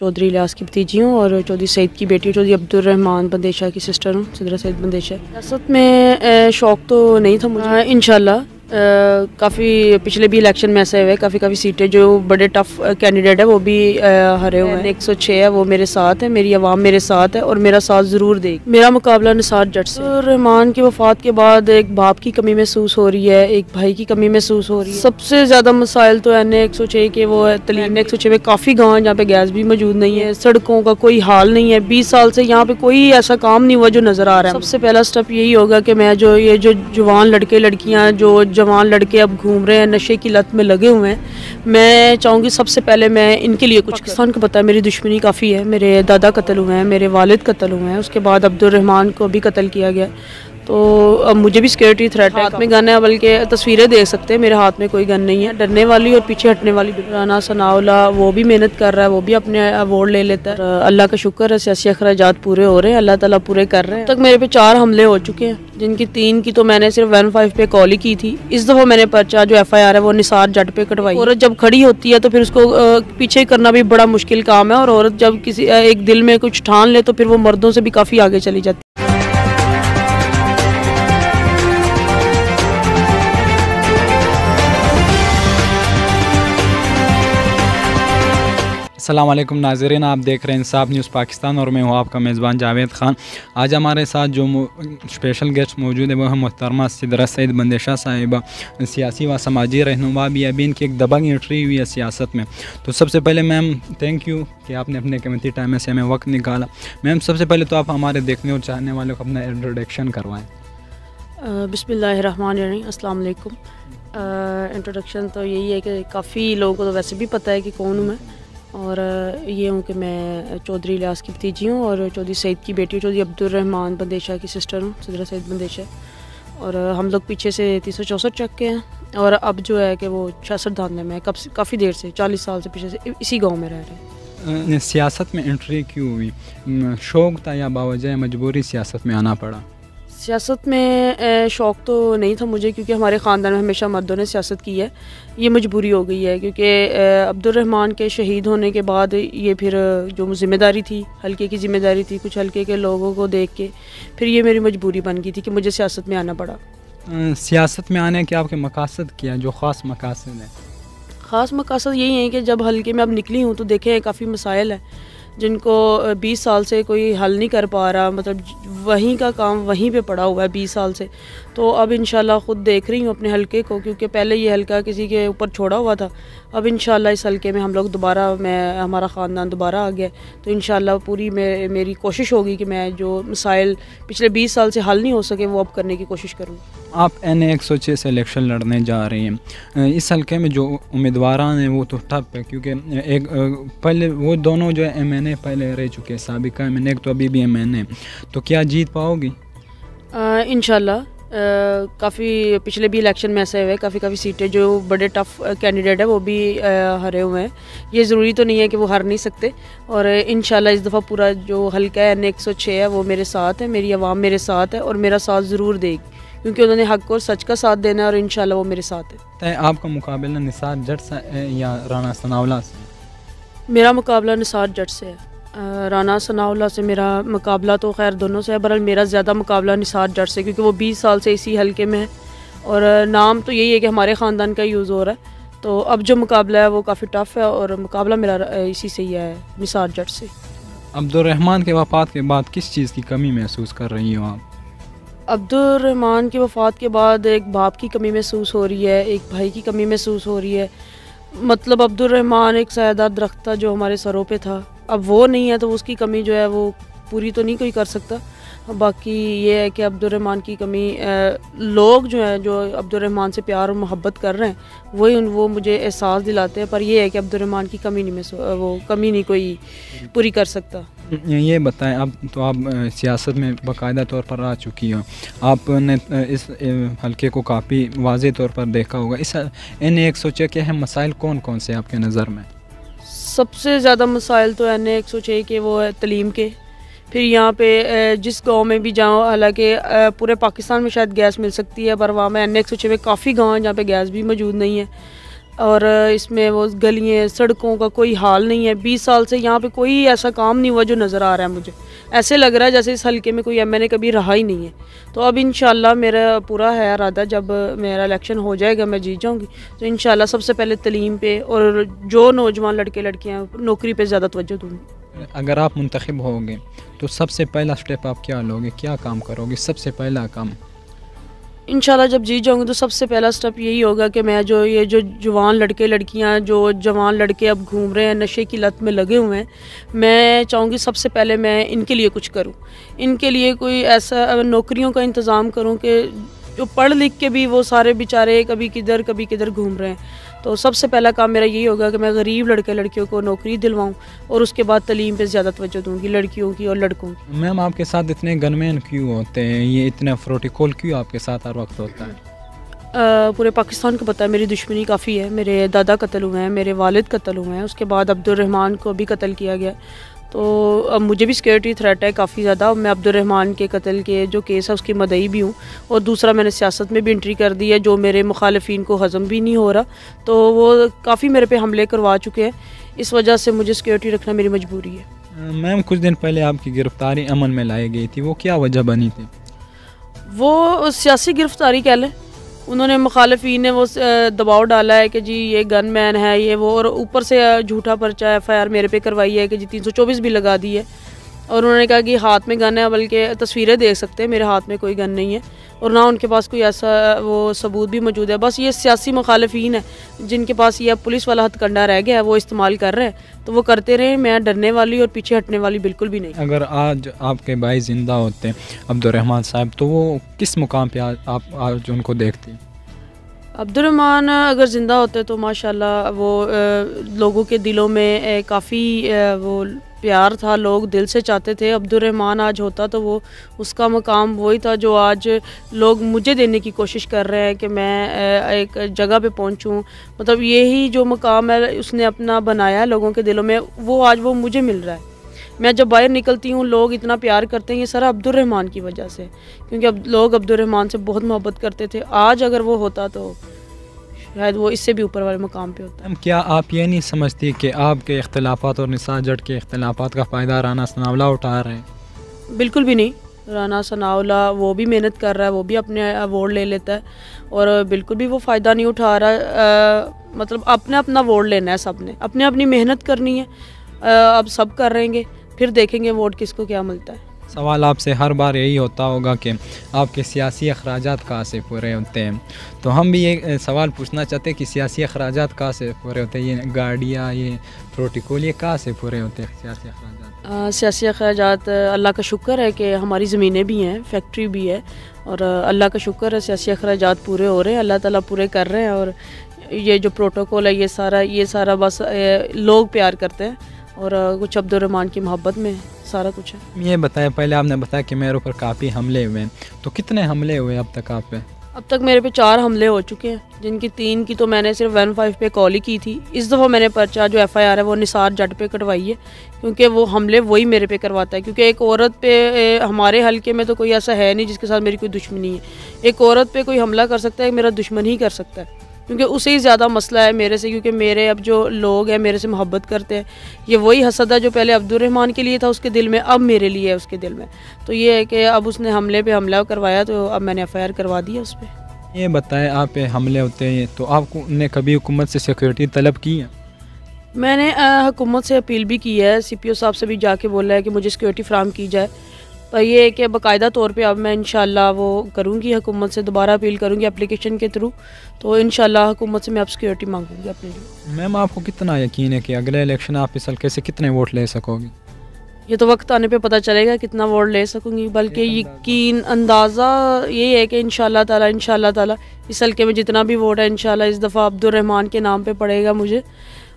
चौधरी इलियास की भतीजी हूँ और चौधरी सईद की बेटी चौधरी अब्दुर्रहमान बंदेशा की सिस्टर हूँ। सिद्रा सईद बंदेशा। सियासत में शौक़ तो नहीं था मुझे। इंशाल्लाह काफ़ी पिछले भी इलेक्शन में ऐसे हुए काफ़ी सीटें जो बड़े टफ कैंडिडेट है वो भी हरे हुए हैं। 106 है वो मेरे साथ है, मेरी आवाम मेरे साथ है और मेरा साथ ज़रूर देगी। मेरा मुकाबला निसार जट से। रहमान की वफ़ात के बाद एक बाप की कमी महसूस हो रही है, एक भाई की कमी महसूस हो रही है। सबसे ज़्यादा मसाइल तो एन 106 के वो है तलीम। 106 में काफ़ी गाँव जहाँ पे गैस भी मौजूद नहीं है, सड़कों का कोई हाल नहीं है। 20 साल से यहाँ पे कोई ऐसा काम नहीं हुआ जो नज़र आ रहा है। सबसे पहला स्टेप यही होगा कि मैं ये जो जवान लड़के लड़कियाँ जो जवान लड़के अब घूम रहे हैं, नशे की लत में लगे हुए हैं, मैं चाहूँगी सबसे पहले मैं इनके लिए कुछ। पाकिस्तान को पता है मेरी दुश्मनी काफ़ी है, मेरे दादा कत्ल हुए हैं, मेरे वालिद कत्ल हुए हैं, उसके बाद अब्दुर्रहमान को भी कत्ल किया गया। तो अब मुझे भी सिक्योरिटी थ्रेट है। हाथ में गन है, बल्कि तस्वीरें देख सकते हैं, मेरे हाथ में कोई गन नहीं है। डरने वाली और पीछे हटने वाली राना सनाउल्लाह वो भी मेहनत कर रहा है, वो भी अपने अवार्ड ले लेता है। अल्लाह का शुक्र है सियासी अखराजात पूरे हो रहे हैं, अल्लाह ताला पूरे कर रहे हैं। तक मेरे पे 4 हमले हो चुके हैं, जिनकी 3 की तो मैंने सिर्फ 15 पे कॉल ही की थी। इस दफ़ा मैंने पर्चा जो FIR है वो निसार जट पे कटवाई। औरत जब खड़ी होती है तो फिर उसको पीछे करना भी बड़ा मुश्किल काम है, और औरत जब किसी एक दिल में कुछ ठान ले तो फिर वो मर्दों से भी काफ़ी आगे चली जाती है। अस्सलाम वालेकुम नाज़रीन, आप देख रहे हैं इंसाफ न्यूज़ पाकिस्तान और मैं हूँ आपका मेज़बान जावेद ख़ान। आज हमारे साथ जो स्पेशल गेस्ट मौजूद है वो है मोहतरमा सिद्रा सईद बंदेशा साहिबा, सियासी व समाजी रहनुमा भी। अभी इनकी एक दबंग एंट्री हुई है सियासत में। तो सबसे पहले मैम थैंक यू कि आपने अपने कीमती टाइम में से हमें वक्त निकाला। मैम सबसे पहले तो आप हमारे देखने और चाहने वालों को अपना इंट्रोडक्शन करवाएँ। बिस्मिल्लाहिर्रहमानिर्रहीम, अस्सलाम वालेकुम। इंट्रोडक्शन तो यही है कि काफ़ी लोगों को तो वैसे भी पता है कि कौन हूँ मैं, और ये हूँ कि मैं चौधरी इलियास की भतीजी हूँ और चौधरी सईद की बेटी चौधरी अब्दुर्रहमान बंदेशा की सिस्टर हूँ। सिद्रा सईद बंदेशा। और हम लोग पीछे से 364 चक के हैं, और अब जो है कि वो 66 धाने में काफ़ी देर से 40 साल से पीछे से इसी गांव में रह रहे हैं। सियासत में एंट्री क्यों हुई? शौक़ था या बावजह मजबूरी सियासत में आना पड़ा? सियासत में शौक़ तो नहीं था मुझे, क्योंकि हमारे ख़ानदान में हमेशा मर्दों ने सियासत की है। ये मजबूरी हो गई है, क्योंकि अब्दुर्रहमान के शहीद होने के बाद ये फिर जो ज़िम्मेदारी थी, हल्के की ज़िम्मेदारी थी, कुछ हल्के के लोगों को देख के फिर ये मेरी मजबूरी बन गई थी कि मुझे सियासत में आना पड़ा। सियासत में आने के आपके मकासद क्या, जो ख़ास मकासद हैं? ख़ास मकासद यही है कि जब हल्के में अब निकली हूँ तो देखें काफ़ी मसाइल है जिनको 20 साल से कोई हल नहीं कर पा रहा, मतलब वहीं का काम वहीं पे पड़ा हुआ है 20 साल से। तो अब इंशाल्लाह ख़ुद देख रही हूँ अपने हलके को, क्योंकि पहले ये हलका किसी के ऊपर छोड़ा हुआ था। अब इंशाल्लाह इस हलके में हम लोग दोबारा, हमारा ख़ानदान दोबारा आ गया। तो इंशाल्लाह पूरी मेरी कोशिश होगी कि मैं जो मसाइल पिछले 20 साल से हल नहीं हो सके वो अब करने की कोशिश करूँ। आप NA 106 से इलेक्शन लड़ने जा रही हैं। इस हल्के में जो उम्मीदवार हैं वो तो टफ है, क्योंकि एक पहले वो दोनों जो है MNA पहले रह चुके हैं, साबिका MNA, एक तो अभी भी MNA। तो क्या जीत पाओगी? इंशाल्लाह काफ़ी पिछले भी इलेक्शन में ऐसे हुए काफ़ी सीटें जो बड़े टफ कैंडिडेट है वो भी हरे हुए हैं। ये ज़रूरी तो नहीं है कि वो हार नहीं सकते, और इंशाल्लाह इस दफ़ा पूरा जो हल्का है NA 106 है वो मेरे साथ है, मेरी आवाम मेरे साथ है और मेरा साथ ज़रूर देगी, क्योंकि उन्होंने हक और सच का साथ देना है, और इंशाल्लाह वो मेरे साथ है। तो आपका मुकाबला निसार जट से या राना सनाउल्लाह से? मेरा मुकाबला निसार जट से है। राना सनाउल्लाह से मेरा मुकाबला तो खैर दोनों से है, बहरहाल मेरा ज़्यादा मुकाबला निसार जट से, क्योंकि वो 20 साल से इसी हलके में है, और नाम तो यही है कि हमारे ख़ानदान का यूज़ हो रहा है। तो अब जो मुकाबला है वो काफ़ी टफ है, और मुकाबला मेरा इसी से ही है, निसार जट से। अब्दुर्रहमान के वफ़ात के बाद किस चीज़ की कमी महसूस कर रही हो आप? अब्दुर्रहमान की वफ़ात के बाद एक बाप की कमी महसूस हो रही है, एक भाई की कमी महसूस हो रही है। मतलब अब्दुर्रहमान एक सायादार दरख्त था जो हमारे सरों पे था, अब वो नहीं है, तो उसकी कमी जो है वो पूरी तो नहीं कोई कर सकता। बाकी ये है कि अब्दुर्रहमान की कमी लोग जो हैं जो अब्दुर्रहमान से प्यार और मोहब्बत कर रहे हैं वो मुझे एहसास दिलाते हैं, पर ये है कि अब्दुर्रहमान की कमी नहीं, वो कमी नहीं कोई पूरी कर सकता। ये बताएं, अब तो आप सियासत में बाकायदा तौर पर आ चुकी हो, आपने इस हल्के को काफ़ी वाज़े तौर पर देखा होगा। इस NA 106 के अहम मसाइल कौन कौन से आपके नज़र में? सबसे ज़्यादा मसाइल तो NA 106 के वो है तलीम के। फिर यहाँ पे जिस गांव में भी जाओ, हालांकि पूरे पाकिस्तान में शायद गैस मिल सकती है, पर वहाँ में NA 106 में काफ़ी गाँव हैं जहाँ पे गैस भी मौजूद नहीं है। और इसमें वो गलियाँ सड़कों का कोई हाल नहीं है। 20 साल से यहाँ पे कोई ऐसा काम नहीं हुआ जो नज़र आ रहा है मुझे। ऐसे लग रहा है जैसे इस हल्के में कोई एमएनए कभी रहा ही नहीं है। तो अब इंशाल्लाह मेरा पूरा है इरादा, जब मेरा इलेक्शन हो जाएगा मैं जीत जाऊँगी तो इंशाल्लाह सबसे पहले तलीम पे और जो नौजवान लड़के लड़कियाँ नौकरी पे ज़्यादा तवज्जो दूँगी। अगर आप मुंतखब होगे तो सबसे पहला स्टेप आप क्या लोगे, क्या काम करोगे, सबसे पहला काम? इंशाल्लाह जब जीत जाऊँगी तो सबसे पहला स्टेप यही होगा कि मैं ये जो जवान लड़के लड़कियां, जो जवान लड़के अब घूम रहे हैं, नशे की लत में लगे हुए हैं, मैं चाहूँगी सबसे पहले मैं इनके लिए कुछ करूँ। इनके लिए कोई ऐसा नौकरियों का इंतज़ाम करूँ कि जो पढ़ लिख के भी वो सारे बेचारे कभी किधर घूम रहे हैं। तो सबसे पहला काम मेरा यही होगा कि मैं गरीब लड़के लड़कियों को नौकरी दिलवाऊँ और उसके बाद तलीम पे ज़्यादा तवज्जो दूँगी, लड़कियों की और लड़कों की। मैम आपके साथ इतने गनमैन क्यों होते हैं, ये इतना प्रोटोकॉल क्यों आपके साथ हर वक्त होता है? पूरे पाकिस्तान को पता है मेरी दुश्मनी काफ़ी है। मेरे दादा कत्ल हुए हैं, मेरे वालिद कत्ल हुए हैं, उसके बाद अब्दुर्रहमान को भी कत्ल किया गया। तो अब मुझे भी सिक्योरिटी थ्रेट है काफ़ी ज़्यादा। मैं अब्दुर्रहमान के कत्ल के जो केस है उसकी मदई भी हूँ, और दूसरा मैंने सियासत में भी एंट्री कर दी है जो मेरे मुखालिफिन को हज़म भी नहीं हो रहा। तो वो काफ़ी मेरे पे हमले करवा चुके हैं, इस वजह से मुझे सिक्योरिटी रखना मेरी मजबूरी है। मैम कुछ दिन पहले आपकी गिरफ्तारी अमल में लाई गई थी, वो क्या वजह बनी थी? वो सियासी गिरफ्तारी कह लें। उन्होंने मुखालिफिन ने वो दबाव डाला है कि जी ये गन मैन है ये वो, और ऊपर से झूठा पर्चा FIR मेरे पे करवाई है कि जी 324 भी लगा दी है। और उन्होंने कहा कि हाथ में गन है, बल्कि तस्वीरें देख सकते हैं मेरे हाथ में कोई गन नहीं है और ना उनके पास कोई ऐसा वो सबूत भी मौजूद है। बस ये सियासी मुखालिफिन है जिनके पास ये पुलिस वाला हथकंडा रह गया है, वो इस्तेमाल कर रहे हैं तो वो करते रहे। मैं डरने वाली और पीछे हटने वाली बिल्कुल भी नहीं। अगर आज आपके भाई ज़िंदा होते अब्दुर्रहमान साहब, तो वो किस मुकाम पे आप आज उनको देखती? अब्दुर्रहमान अगर ज़िंदा होते तो माशाल्लाह वो लोगों के दिलों में काफ़ी वो प्यार था, लोग दिल से चाहते थे। अब्दुर्रहमान आज होता तो वो उसका मकाम वही था जो आज लोग मुझे देने की कोशिश कर रहे हैं कि मैं एक जगह पे पहुंचूं। मतलब यही जो मकाम है उसने अपना बनाया है लोगों के दिलों में, वो आज वो मुझे मिल रहा है। मैं जब बाहर निकलती हूँ लोग इतना प्यार करते हैं, ये सारा अब्दुर्रहमान की वजह से, क्योंकि अब लोग अब्दुर्रहमान से बहुत मोहब्बत करते थे। आज अगर वो होता तो शायद वो इससे भी ऊपर वाले मकाम पे होता। क्या आप ये नहीं समझती कि आपके इख्तलाफात और निसार जट के इख्तलाफात का फ़ायदा राना सनाउल्लाह उठा रहे हैं? बिल्कुल भी नहीं। राना सनाउल्लाह वो भी मेहनत कर रहा है, वो भी अपने अवार्ड ले लेता है और बिल्कुल भी वो फ़ायदा नहीं उठा रहा। मतलब अपने अपना अवार्ड लेना है, सब ने अपने अपनी मेहनत करनी है। अब सब कर रहेंगे, फिर देखेंगे वोट किसको क्या मिलता है। सवाल आपसे हर बार यही होता होगा कि आपके सियासी अखराजात कहाँ से पूरे होते हैं, तो हम भी ये सवाल पूछना चाहते हैं कि सियासी अखराजात कहाँ से पूरे होते हैं? ये गाड़ियाँ, ये प्रोटोकॉल, ये कहाँ से पूरे होते हैं सियासी अखराजात? सियासी अखराजात अल्लाह का शुक्र है कि हमारी ज़मीनें भी हैं, फैक्ट्री भी है, और अल्लाह का शुक्र है सियासी अखराजात पूरे हो रहे हैं, अल्लाह ताला पूरे कर रहे हैं। और ये जो प्रोटोकॉल है ये सारा बस लोग प्यार करते हैं और कुछ अब्दुर्रहमान की मोहब्बत में सारा कुछ है। ये बताया, पहले आपने बताया कि मेरे ऊपर काफ़ी हमले हुए हैं, तो कितने हमले हुए अब तक आप पे? अब तक मेरे पे 4 हमले हो चुके हैं, जिनकी 3 की तो मैंने सिर्फ 15 पे कॉल ही की थी। इस दफ़ा मैंने पर्चा जो FIR है वो निसार जट पे कटवाई है, क्योंकि वो हमले वही मेरे पे करवाता है। क्योंकि एक औरत पे हमारे हल्के में तो कोई ऐसा है नहीं जिसके साथ मेरी कोई दुश्मनी है। एक औरत पे कोई हमला कर सकता है, मेरा दुश्मन ही कर सकता है, क्योंकि उसे ही ज़्यादा मसला है मेरे से। क्योंकि मेरे अब जो लोग हैं मेरे से मोहब्बत करते हैं, ये वही हसद है जो पहले अब्दुर्रहमान के लिए था उसके दिल में, अब मेरे लिए है उसके दिल में। तो ये है कि अब उसने हमले पे हमला करवाया तो अब मैंने FIR करवा दी है उस पर। ये बताएं, आप पे हमले होते हैं तो आपको ने कभी हुकूमत से सिक्योरिटी तलब की है? मैंने हुकूमत से अपील भी की है, CPO साहब से भी जाके बोला है कि मुझे सिक्योरिटी फ्राहम की जाए। पर ये है कि बाकायदा तौर पे अब मैं इंशाल्लाह वो करूँगी, हुकूमत से दोबारा अपील करूँगी एप्लीकेशन के थ्रू। तो इंशाल्लाह हुकूमत से मैं अब सिक्योरिटी मांगूंगी अपने लिए। मैम आपको कितना यकीन है कि अगले इलेक्शन आप इस हल्के से कितने वोट ले सकोगी? ये तो वक्त आने पे पता चलेगा कितना वोट ले सकूँगी, बल्कि यकीन अंदाज़ा ये है कि इंशाल्लाह ताला इस हल्के में जितना भी वोट है इंशाल्लाह इस दफ़ा अब्दुर्रहमान के नाम पे पड़ेगा मुझे,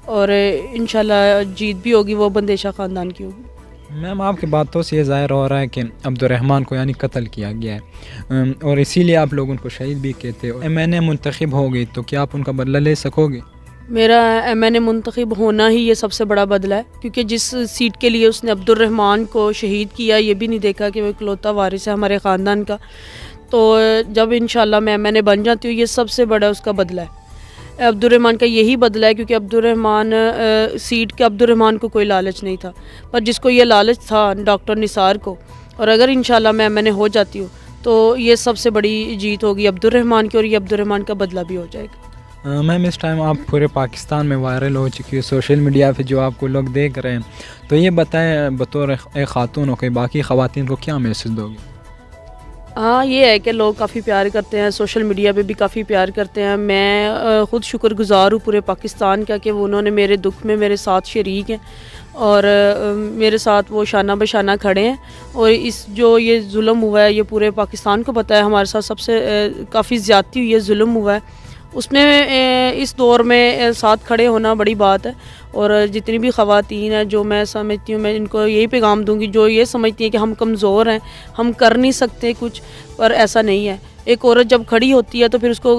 और इंशाल्लाह जीत भी होगी वो बंदेशा ख़ानदान की होगी। मैम आपकी बातों से ये ज़ाहिर हो रहा है कि अब्दुर्रहमान को यानी कत्ल किया गया है और इसीलिए आप लोग उनको शहीद भी कहते हो। MNA मुंतखब हो गई तो क्या आप उनका बदला ले सकोगे? मेरा MNA मुंतखब होना ही ये सबसे बड़ा बदला है, क्योंकि जिस सीट के लिए उसने अब्दुर्रहमान को शहीद किया ये भी नहीं देखा कि वो इकलौता वारिस है हमारे ख़ानदान का। तो जब इंशाल्लाह मैं MNA बन जाती हूँ ये सबसे बड़ा उसका बदला है। अब्दुर्रहमान का यही बदला है, क्योंकि अब्दुर्रहमान सीट के अब्दुर्रहमान को कोई लालच नहीं था, पर जिसको ये लालच था डॉक्टर निसार को, और अगर इंशाल्लाह मैं मैंने हो जाती हूँ तो ये सबसे बड़ी जीत होगी अब्दुर्रहमान की, और ये अब्दुर्रहमान का बदला भी हो जाएगा। मैम इस टाइम आप पूरे पाकिस्तान में वायरल हो चुकी है सोशल मीडिया पे, जो आपको लोग देख रहे हैं, तो ये बताएं बतौर एक खातून हो के बाकी ख़वातीन को क्या मैसेज दोगे? हाँ, ये है कि लोग काफ़ी प्यार करते हैं, सोशल मीडिया पे भी काफ़ी प्यार करते हैं। मैं ख़ुद शुक्रगुज़ार हूँ पूरे पाकिस्तान का कि वो उन्होंने मेरे दुख में मेरे साथ शरीक हैं, और मेरे साथ वो शाना बशाना खड़े हैं। और इस जो ये जुल्म हुआ है, ये पूरे पाकिस्तान को पता है, हमारे साथ सबसे काफ़ी ज़्यादती हुई है, जुल्म हुआ है, उसमें इस दौर में साथ खड़े होना बड़ी बात है। और जितनी भी ख़वातीन हैं, जो मैं समझती हूँ, मैं इनको यही पैगाम दूंगी, जो ये समझती हैं कि हम कमज़ोर हैं, हम कर नहीं सकते कुछ, पर ऐसा नहीं है। एक औरत जब खड़ी होती है तो फिर उसको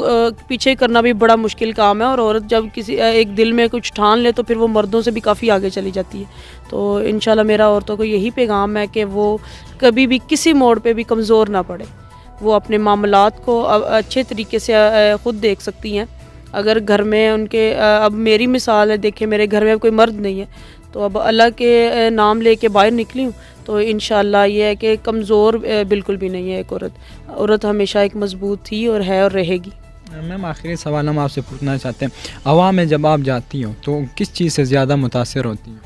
पीछे करना भी बड़ा मुश्किल काम है, और औरत जब किसी एक दिल में कुछ ठान ले तो फिर वो मर्दों से भी काफ़ी आगे चली जाती है। तो इंशाल्लाह मेरा औरतों को यही पैगाम है कि वो कभी भी किसी मोड़ पे भी कमज़ोर ना पड़े, वो अपने मामलात को अच्छे तरीके से ख़ुद देख सकती हैं। अगर घर में उनके अब मेरी मिसाल है, देखें मेरे घर में कोई मर्द नहीं है, तो अब अल्लाह के नाम लेके बाहर निकली हूँ, तो इंशाल्लाह ये है कि कमज़ोर बिल्कुल भी नहीं है एक औरत हमेशा एक मज़बूत थी और है और रहेगी। मैम आखिरी सवाल हम आपसे पूछना चाहते हैं, अवाम में जब आप जाती हो तो किस चीज़ से ज़्यादा मुतासर होती हैं?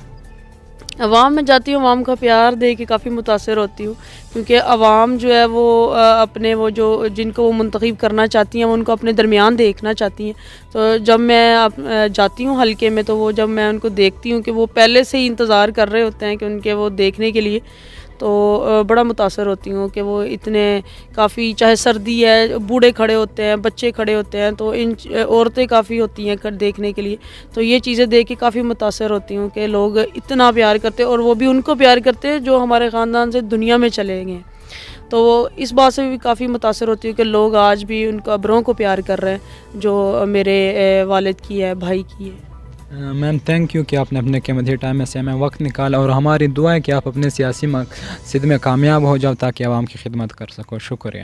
अवाम में जाती हूँ, अवाम का प्यार दे के काफ़ी मुतासर होती हूँ, क्योंकि अवाम जो है वो अपने वो जो जिनको वो मुंतखब करना चाहती हैं, वो उनको अपने दरमियान देखना चाहती हैं। तो जब मैं जाती हूँ हल्के में, तो वो जब मैं उनको देखती हूँ कि वो पहले से ही इंतज़ार कर रहे होते हैं कि उनके वो देखने के लिए, तो बड़ा मुतासर होती हूँ कि वो इतने काफ़ी, चाहे सर्दी है, बूढ़े खड़े होते हैं, बच्चे खड़े होते हैं, तो इन औरतें काफ़ी होती हैं देखने के लिए। तो ये चीज़ें देख के काफ़ी मुतासर होती हूँ कि लोग इतना प्यार करते हैं, और वो भी उनको प्यार करते हैं जो हमारे ख़ानदान से दुनिया में चले गए। तो वो इस बात से भी काफ़ी मुतासर होती हूँ कि लोग आज भी उन कब्रों को प्यार कर रहे हैं जो मेरे वालिद की है, भाई की है। मैम थैंक यू कि आपने अपने कीमती टाइम में से हमें वक्त निकाला, और हमारी दुआ है कि आप अपने सियासी मकसद में कामयाब हो जाओ ताकि आवाम की खिदमत कर सको। शुक्रिया।